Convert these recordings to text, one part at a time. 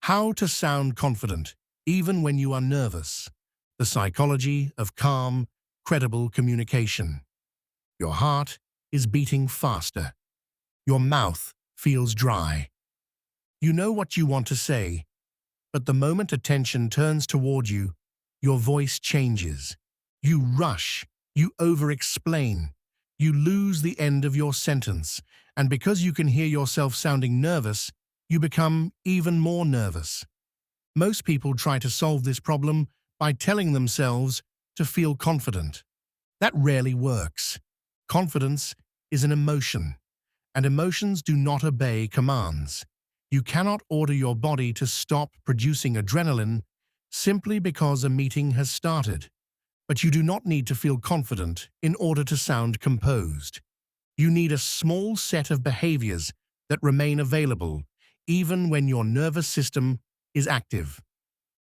How to sound confident, even when you are nervous. The psychology of calm, credible communication. Your heart is beating faster. Your mouth feels dry. You know what you want to say, but the moment attention turns toward you, your voice changes. You rush, you over-explain, you lose the end of your sentence, and because you can hear yourself sounding nervous, you become even more nervous. Most people try to solve this problem by telling themselves to feel confident. That rarely works. Confidence is an emotion, and emotions do not obey commands. You cannot order your body to stop producing adrenaline simply because a meeting has started. But you do not need to feel confident in order to sound composed. You need a small set of behaviors that remain available even when your nervous system is active.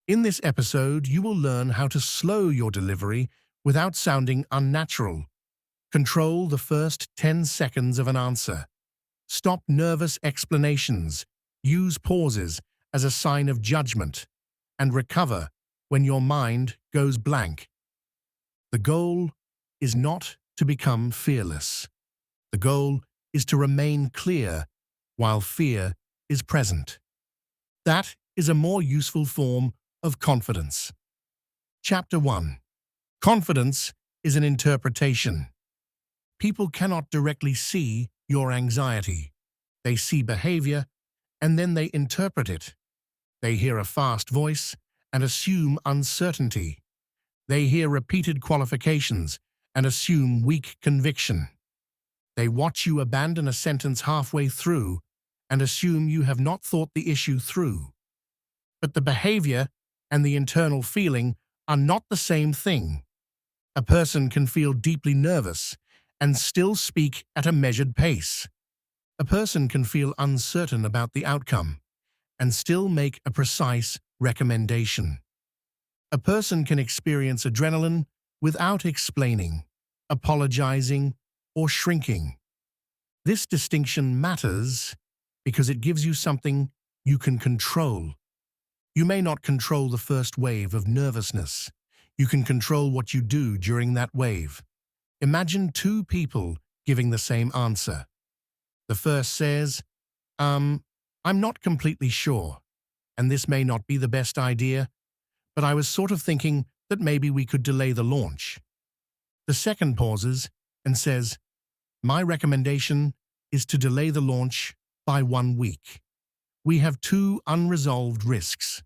In this episode, you will learn how to slow your delivery without sounding unnatural. Control the first 10 seconds of an answer. Stop nervous explanations. Use pauses as a sign of judgment. And recover when your mind goes blank. The goal is not to become fearless. The goal is to remain clear while fear is present. That is a more useful form of confidence. Chapter 1. Confidence is an interpretation. People cannot directly see your anxiety. They see behavior, and then they interpret it. They hear a fast voice and assume uncertainty. They hear repeated qualifications and assume weak conviction. They watch you abandon a sentence halfway through and assume you have not thought the issue through. But the behavior and the internal feeling are not the same thing. A person can feel deeply nervous and still speak at a measured pace. A person can feel uncertain about the outcome and still make a precise recommendation. A person can experience adrenaline without explaining, apologizing, or shrinking. This distinction matters because it gives you something you can control. You may not control the first wave of nervousness. You can control what you do during that wave. Imagine two people giving the same answer. The first says, I'm not completely sure, and this may not be the best idea, but I was sort of thinking that maybe we could delay the launch. The second pauses and says, my recommendation is to delay the launch by 1 week. We have two unresolved risks.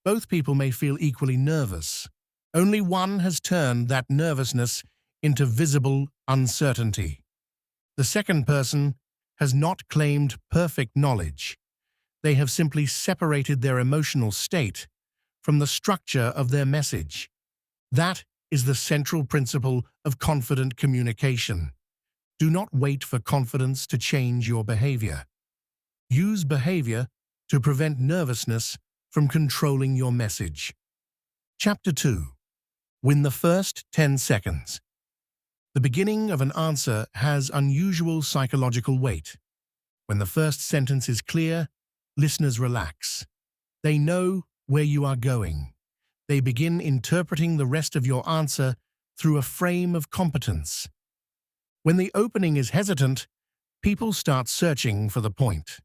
Both people may feel equally nervous. Only one has turned that nervousness into visible uncertainty. The second person has not claimed perfect knowledge. They have simply separated their emotional state from the structure of their message. That is the central principle of confident communication. Do not wait for confidence to change your behavior. Use behavior to prevent nervousness from controlling your message. Chapter 2. Win the first 10 seconds. The beginning of an answer has unusual psychological weight. When the first sentence is clear, listeners relax. They know where you are going. They begin interpreting the rest of your answer through a frame of competence. When the opening is hesitant, people start searching for the point.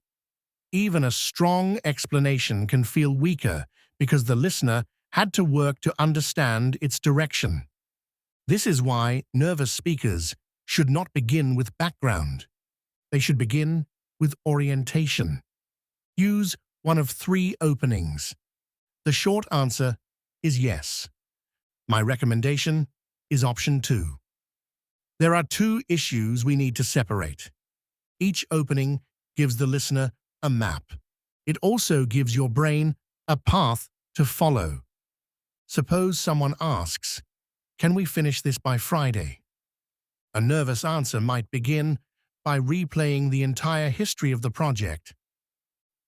Even a strong explanation can feel weaker because the listener had to work to understand its direction. This is why nervous speakers should not begin with background. They should begin with orientation. Use one of 3 openings. The short answer is yes. My recommendation is option 2. There are 2 issues we need to separate. Each opening gives the listener a map. It also gives your brain a path to follow. Suppose someone asks, "Can we finish this by Friday?" A nervous answer might begin by replaying the entire history of the project.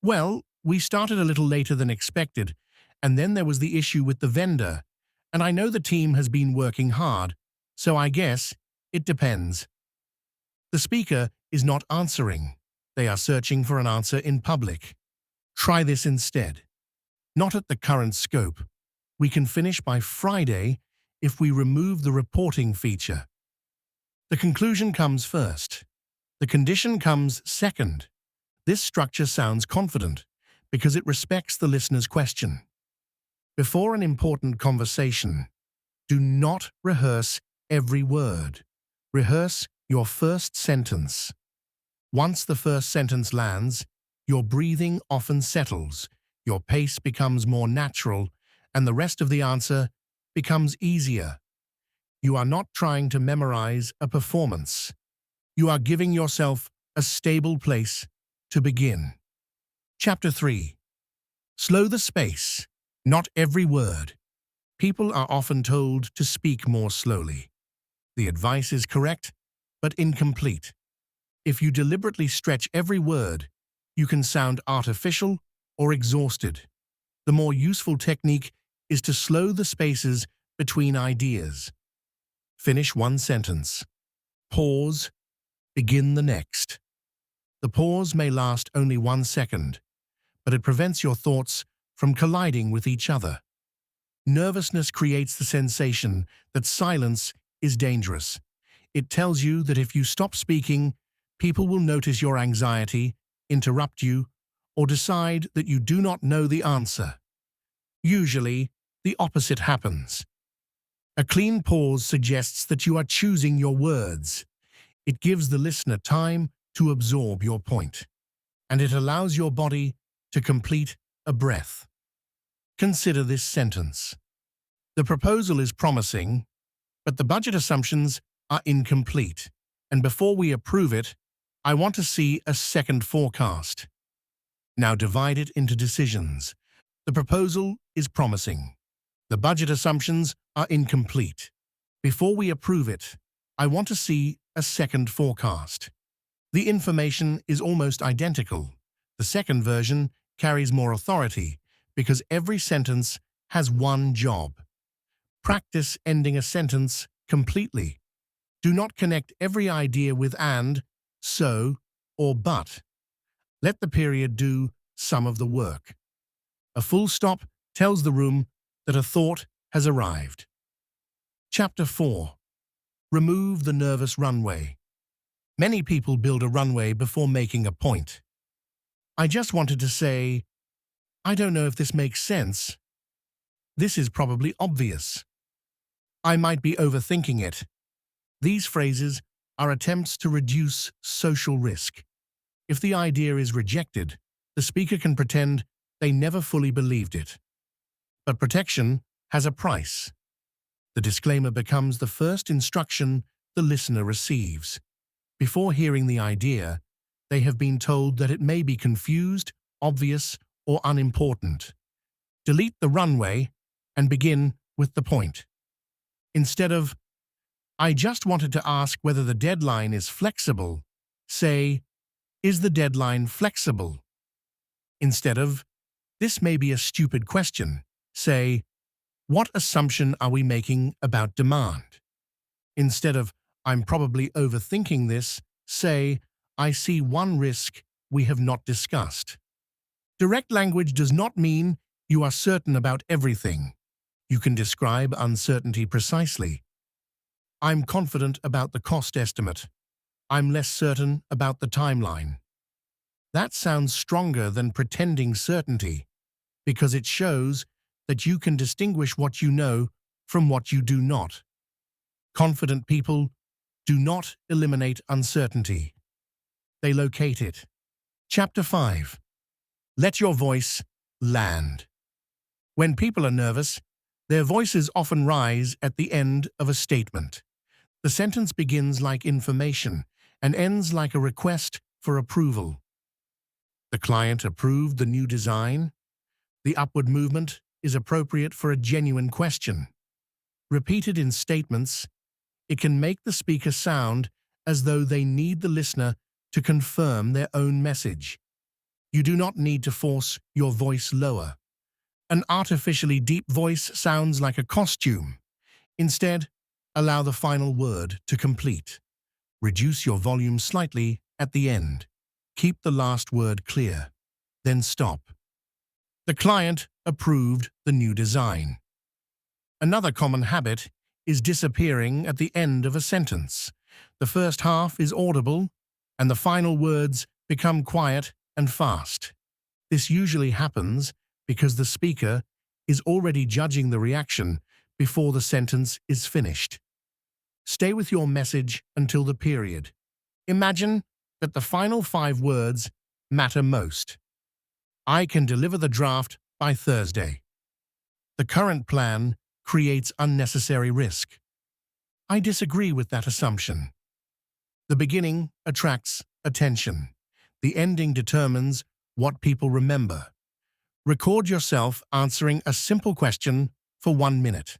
Well, we started a little later than expected, and then there was the issue with the vendor, and I know the team has been working hard, so I guess it depends. The speaker is not answering. They are searching for an answer in public. Try this instead. Not at the current scope. We can finish by Friday if we remove the reporting feature. The conclusion comes first. The condition comes second. This structure sounds confident because it respects the listener's question. Before an important conversation, do not rehearse every word. Rehearse your first sentence. Once the first sentence lands, your breathing often settles, your pace becomes more natural, and the rest of the answer becomes easier. You are not trying to memorize a performance. You are giving yourself a stable place to begin. Chapter 3. Slow the space, not every word. People are often told to speak more slowly. The advice is correct, but incomplete. If you deliberately stretch every word, you can sound artificial or exhausted. The more useful technique is to slow the spaces between ideas. Finish one sentence. Pause. Begin the next. The pause may last only 1 second, but it prevents your thoughts from colliding with each other. Nervousness creates the sensation that silence is dangerous. It tells you that if you stop speaking, people will notice your anxiety, interrupt you, or decide that you do not know the answer. Usually, the opposite happens. A clean pause suggests that you are choosing your words. It gives the listener time to absorb your point, and it allows your body to complete a breath. Consider this sentence. The proposal is promising, but the budget assumptions are incomplete, and before we approve it, I want to see a second forecast. Now divide it into decisions. The proposal is promising. The budget assumptions are incomplete. Before we approve it, I want to see a second forecast. The information is almost identical. The second version carries more authority because every sentence has one job. Practice ending a sentence completely. Do not connect every idea with and, so, or but. Let the period do some of the work. A full stop tells the room that a thought has arrived. Chapter 4. Remove the nervous runway. Many people build a runway before making a point. I just wanted to say, I don't know if this makes sense. This is probably obvious. I might be overthinking it. These phrases are attempts to reduce social risk. If the idea is rejected, the speaker can pretend they never fully believed it. But protection has a price. The disclaimer becomes the first instruction the listener receives. Before hearing the idea, they have been told that it may be confused, obvious, or unimportant. Delete the runway and begin with the point. Instead of, I just wanted to ask whether the deadline is flexible, say, is the deadline flexible? Instead of, this may be a stupid question, say, what assumption are we making about demand? Instead of, I'm probably overthinking this, say, I see one risk we have not discussed. Direct language does not mean you are certain about everything. You can describe uncertainty precisely. I'm confident about the cost estimate. I'm less certain about the timeline. That sounds stronger than pretending certainty, because it shows that you can distinguish what you know from what you do not. Confident people do not eliminate uncertainty. They locate it. Chapter 5. Let your voice land. When people are nervous, their voices often rise at the end of a statement. The sentence begins like information and ends like a request for approval. The client approved the new design. The upward movement is appropriate for a genuine question. Repeated in statements, it can make the speaker sound as though they need the listener to confirm their own message. You do not need to force your voice lower. An artificially deep voice sounds like a costume. Instead, allow the final word to complete. Reduce your volume slightly at the end. Keep the last word clear. Then stop. The client approved the new design. Another common habit is disappearing at the end of a sentence. The first half is audible, and the final words become quiet and fast. This usually happens because the speaker is already judging the reaction before the sentence is finished. Stay with your message until the period. Imagine that the final 5 words matter most. I can deliver the draft by Thursday. The current plan creates unnecessary risk. I disagree with that assumption. The beginning attracts attention. The ending determines what people remember. Record yourself answering a simple question for 1 minute.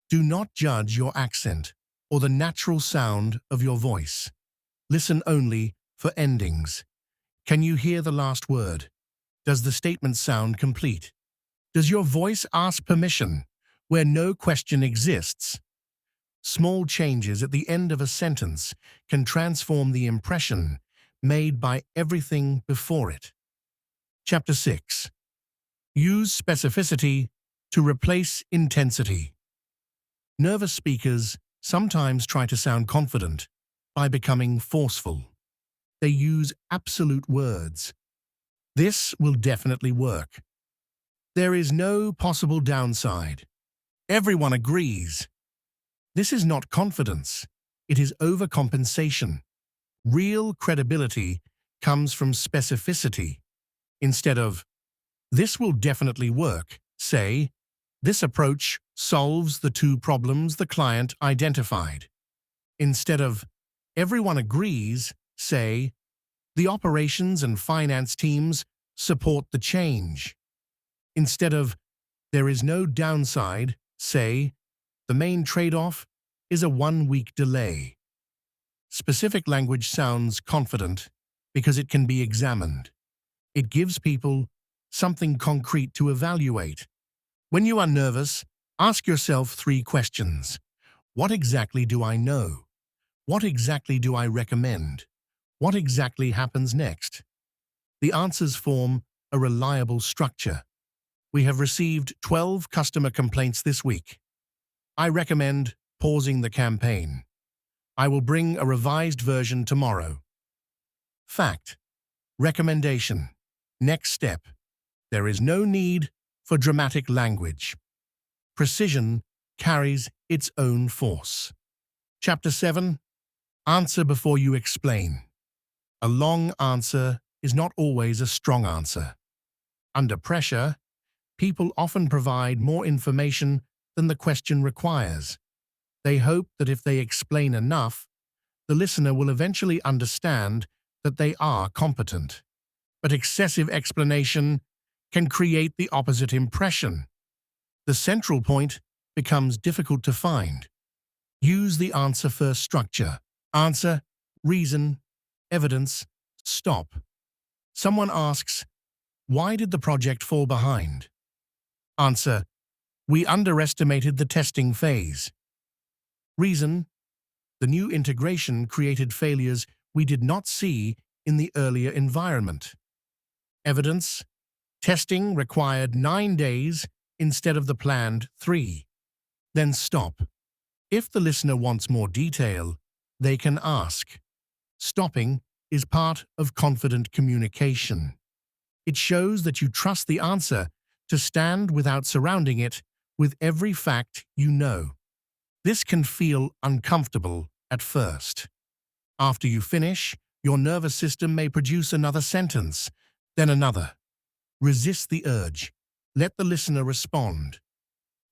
Do not judge your accent or the natural sound of your voice. Listen only for endings. Can you hear the last word? Does the statement sound complete? Does your voice ask permission where no question exists? Small changes at the end of a sentence can transform the impression made by everything before it. Chapter 6. Use specificity to replace intensity. Nervous speakers sometimes try to sound confident by becoming forceful. They use absolute words. This will definitely work. There is no possible downside. Everyone agrees. This is not confidence. It is overcompensation. Real credibility comes from specificity. Instead of, "This will definitely work," say, "This approach solves the 2 problems the client identified." Instead of, "Everyone agrees," say, "The operations and finance teams support the change." Instead of, "There is no downside," say, "The main trade-off is a 1-week delay." Specific language sounds confident because it can be examined. It gives people something concrete to evaluate. When you are nervous, ask yourself 3 questions. What exactly do I know? What exactly do I recommend? What exactly happens next? The answers form a reliable structure. We have received 12 customer complaints this week. I recommend pausing the campaign. I will bring a revised version tomorrow. Fact. Recommendation. Next step. There is no need for dramatic language. Precision carries its own force. Chapter 7. Answer before you explain. A long answer is not always a strong answer. Under pressure, people often provide more information than the question requires. They hope that if they explain enough, the listener will eventually understand that they are competent. But excessive explanation can create the opposite impression. The central point becomes difficult to find. Use the answer-first structure. Answer, reason, evidence, stop. Someone asks, "Why did the project fall behind?" Answer, "We underestimated the testing phase." Reason, "The new integration created failures we did not see in the earlier environment." Evidence, "Testing required 9 days instead of the planned 3. Then stop. If the listener wants more detail, they can ask. Stopping is part of confident communication. It shows that you trust the answer to stand without surrounding it with every fact you know. This can feel uncomfortable at first. After you finish, your nervous system may produce another sentence, then another. Resist the urge. Let the listener respond.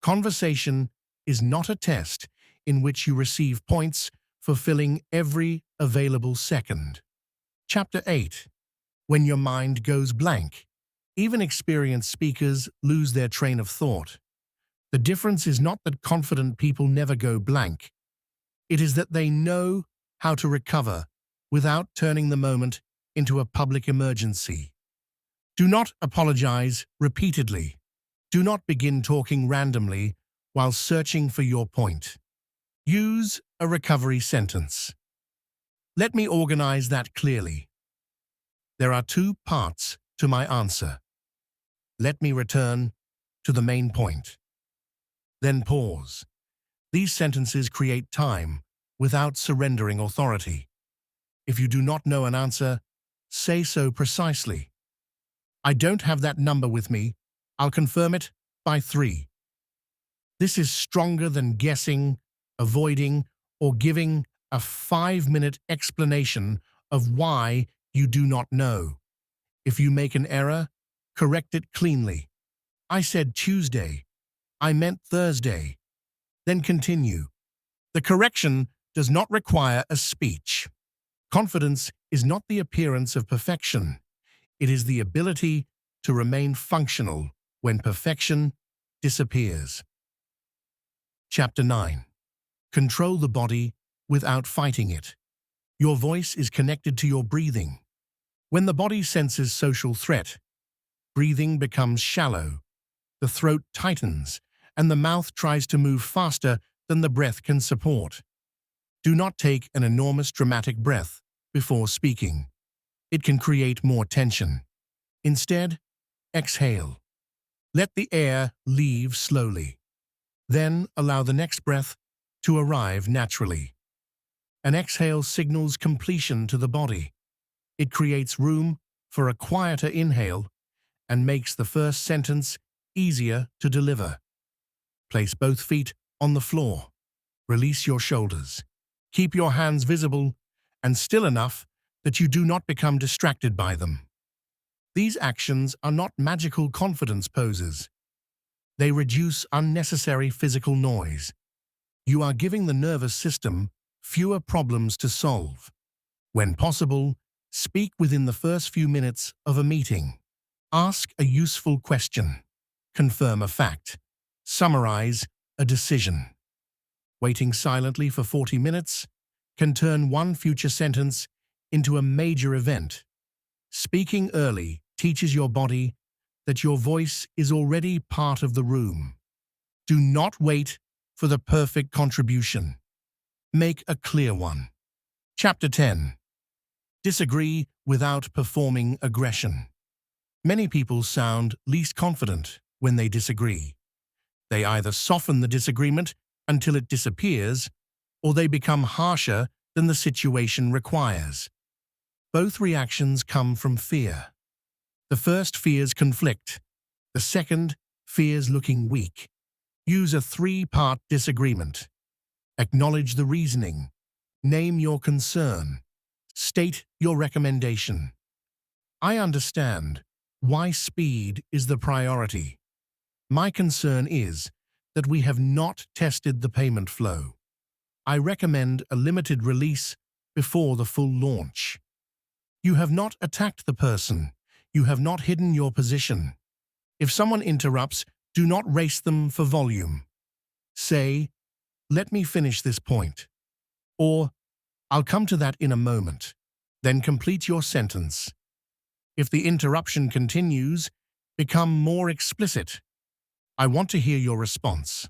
Conversation is not a test in which you receive points for filling every available second. Chapter 8. When your mind goes blank. Even experienced speakers lose their train of thought. The difference is not that confident people never go blank. It is that they know how to recover without turning the moment into a public emergency. Do not apologize repeatedly. Do not begin talking randomly while searching for your point. Use a recovery sentence. Let me organize that clearly. There are 2 parts to my answer. Let me return to the main point. Then pause. These sentences create time without surrendering authority. If you do not know an answer, say so precisely. I don't have that number with me. I'll confirm it by 3. This is stronger than guessing, avoiding, or giving a 5-minute explanation of why you do not know. If you make an error, correct it cleanly. I said Tuesday. I meant Thursday. Then continue. The correction does not require a speech. Confidence is not the appearance of perfection. It is the ability to remain functional when perfection disappears. Chapter 9. Control the body without fighting it. Your voice is connected to your breathing. When the body senses social threat, breathing becomes shallow, the throat tightens, and the mouth tries to move faster than the breath can support. Do not take an enormous dramatic breath before speaking. It can create more tension. Instead, exhale. Let the air leave slowly. Then allow the next breath to arrive naturally. An exhale signals completion to the body. It creates room for a quieter inhale and makes the first sentence easier to deliver. Place both feet on the floor. Release your shoulders. Keep your hands visible and still enough that you do not become distracted by them. These actions are not magical confidence poses. They reduce unnecessary physical noise. You are giving the nervous system fewer problems to solve. When possible, speak within the first few minutes of a meeting. Ask a useful question. Confirm a fact. Summarize a decision. Waiting silently for 40 minutes can turn one future sentence into a major event. Speaking early teaches your body that your voice is already part of the room. Do not wait for the perfect contribution. Make a clear one. Chapter 10. Disagree without performing aggression. Many people sound least confident when they disagree. They either soften the disagreement until it disappears, or they become harsher than the situation requires. Both reactions come from fear. The first fears conflict. The second fears looking weak. Use a 3-part disagreement. Acknowledge the reasoning. Name your concern. State your recommendation. I understand why speed is the priority. My concern is that we have not tested the payment flow. I recommend a limited release before the full launch. You have not attacked the person. You have not hidden your position. If someone interrupts, do not race them for volume. Say, "Let me finish this point," or "I'll come to that in a moment." Then complete your sentence. If the interruption continues, become more explicit. I want to hear your response.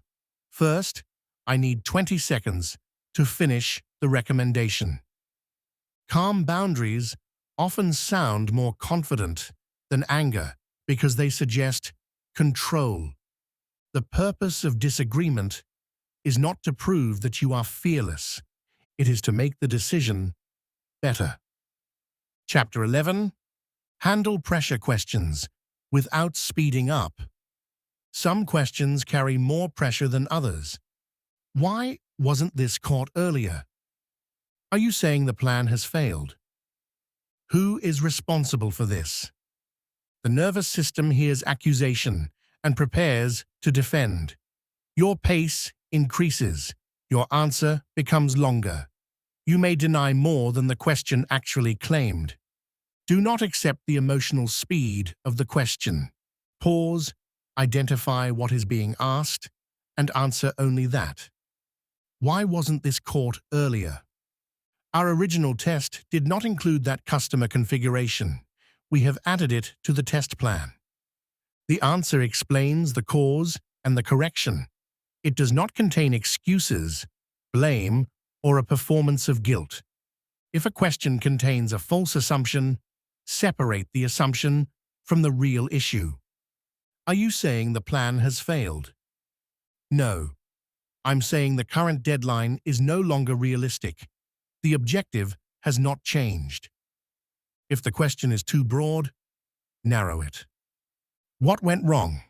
First, I need 20 seconds to finish the recommendation. Calm boundaries often sound more confident than anger because they suggest control. The purpose of disagreement is not to prove that you are fearless. It is to make the decision better. Chapter 11. Handle pressure questions without speeding up. Some questions carry more pressure than others. Why wasn't this caught earlier? Are you saying the plan has failed? Who is responsible for this? The nervous system hears accusation and prepares to defend. Your pace increases. Your answer becomes longer. You may deny more than the question actually claimed. Do not accept the emotional speed of the question. Pause, identify what is being asked, and answer only that. Why wasn't this caught earlier? Our original test did not include that customer configuration. We have added it to the test plan. The answer explains the cause and the correction. It does not contain excuses, blame, or a performance of guilt. If a question contains a false assumption, separate the assumption from the real issue. Are you saying the plan has failed? No. I'm saying the current deadline is no longer realistic. The objective has not changed. If the question is too broad, narrow it. What went wrong?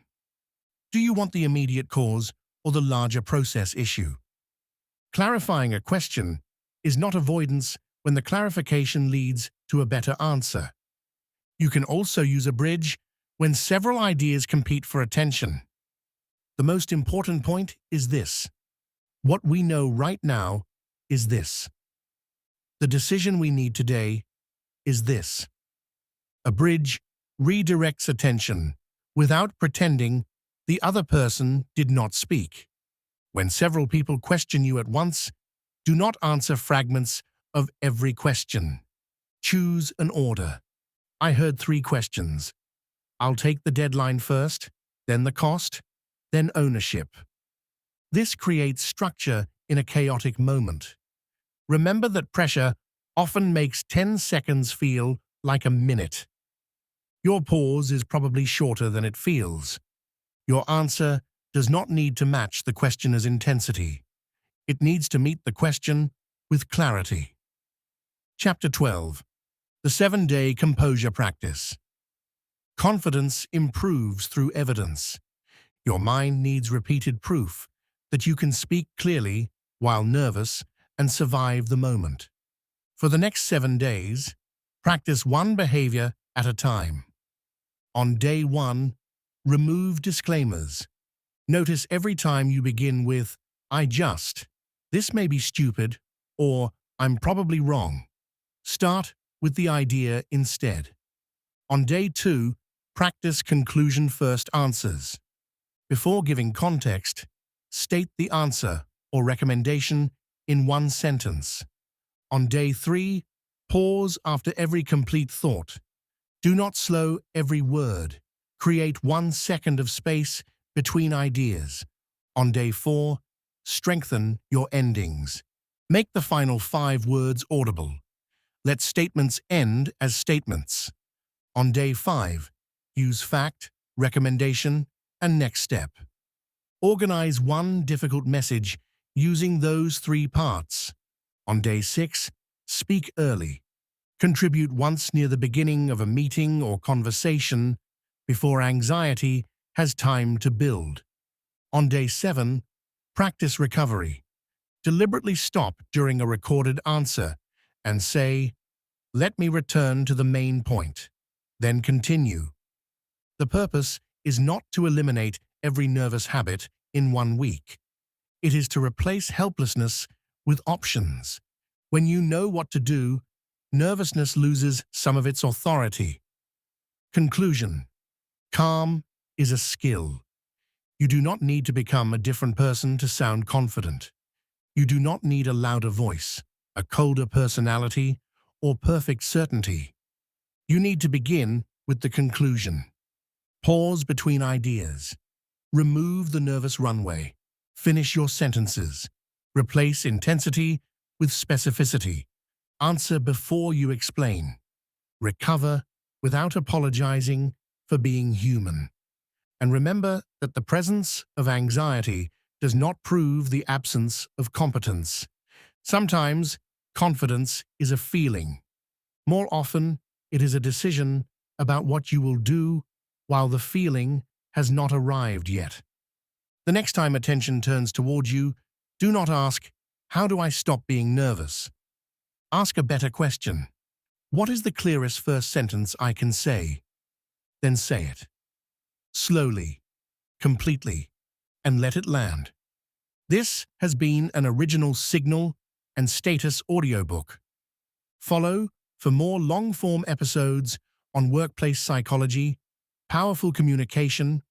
Do you want the immediate cause or the larger process issue? Clarifying a question is not avoidance when the clarification leads to a better answer. You can also use a bridge when several ideas compete for attention. The most important point is this. What we know right now is this. The decision we need today is this. A bridge redirects attention without pretending the other person did not speak. When several people question you at once, do not answer fragments of every question. Choose an order. I heard 3 questions. I'll take the deadline first, then the cost, then ownership. This creates structure in a chaotic moment. Remember that pressure often makes 10 seconds feel like a minute. Your pause is probably shorter than it feels. Your answer does not need to match the questioner's intensity. It needs to meet the question with clarity. Chapter 12. The 7-Day Composure Practice. Confidence improves through evidence. Your mind needs repeated proof that you can speak clearly while nervous and survive the moment. For the next 7 days, practice one behavior at a time. On day 1, remove disclaimers. Notice every time you begin with, "I just," "This may be stupid," or "I'm probably wrong." Start with the idea instead. On day 2, practice conclusion-first answers. Before giving context, state the answer or recommendation in one sentence. On day 3, pause after every complete thought. Do not slow every word. Create 1 second of space between ideas. On day 4, strengthen your endings. Make the final 5 words audible. Let statements end as statements. On day 5, use fact, recommendation, and next step. Organize one difficult message using those 3 parts. On day 6, speak early. Contribute once near the beginning of a meeting or conversation before anxiety has time to build. On day 7, practice recovery. Deliberately stop during a recorded answer and say, "Let me return to the main point." Then continue. The purpose is not to eliminate every nervous habit in 1 week. It is to replace helplessness with options. When you know what to do, nervousness loses some of its authority. Conclusion. Calm is a skill. You do not need to become a different person to sound confident. You do not need a louder voice, a colder personality, or perfect certainty. You need to begin with the conclusion. Pause between ideas. Remove the nervous runway. Finish your sentences. Replace intensity with specificity. Answer before you explain. Recover without apologizing for being human. And remember that the presence of anxiety does not prove the absence of competence. Sometimes confidence is a feeling. More often, it is a decision about what you will do while the feeling has not arrived yet. The next time attention turns toward you, do not ask, "How do I stop being nervous?" Ask a better question. What is the clearest first sentence I can say? Then say it. Slowly, completely, and let it land. This has been an original Signal&Status audiobook. Follow for more long-form episodes on workplace psychology, powerful communication,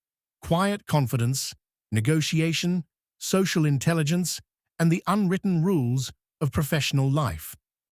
quiet confidence, negotiation, social intelligence, and the unwritten rules of professional life.